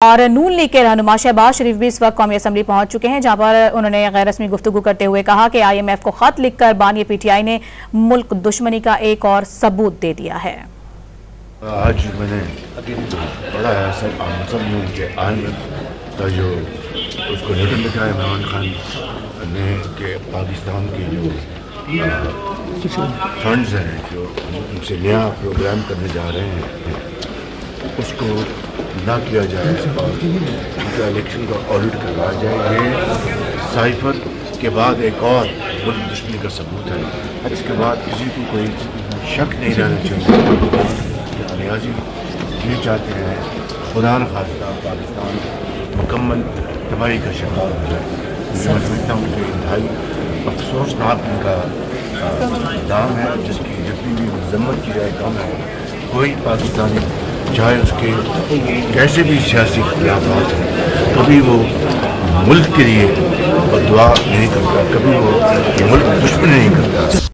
اور نون لیگ کے رہنما شہباز شریف بھی اس وقت قومی اسمبلی پہنچ چکے ہیں، جہاں پر انہوں نے غیر رسمی گفتگو کرتے ہوئے کہا کہ آئی ایم ایف کو خط لکھ کر بانی پی ٹی آئی نے ملک دشمنی کا ایک اور ثبوت دے دیا ہے۔ آج میں نے پڑھا ہے سب میں کہ آئی ایم ایف کا جو اس کو لیٹر لکھا ہے عمران خان نے کہ پاکستان کے جو فنڈز ہیں جو ان سے نیا پروگرام کرنے جا رہے ہیں اس کو نہ کیا جائے اور ان کا الیکشن کا آڈٹ کروایا جائے۔ یہ سائفر کے بعد ایک اور ملک دشمنی کا ثبوت ہے۔ اس کے بعد کسی کو کوئی شک نہیں رہنا چاہیے۔ نیازی یہ چاہتے ہیں خدا نخواستہ پاکستان مکمل تباہی کا شکار ہو جائے۔ میں سمجھتا ہوں کہ انتہائی افسوسناک ان کا نام ہے جس کی جتنی بھی مذمت کی جائے کم ہے۔ کوئی پاکستانی چاہے اس کے کیسے بھی سیاسی اختلافات ہیں کبھی وہ ملک کے لیے دعا نہیں کرتا، کبھی وہ ملک دشمن نہیں کرتا۔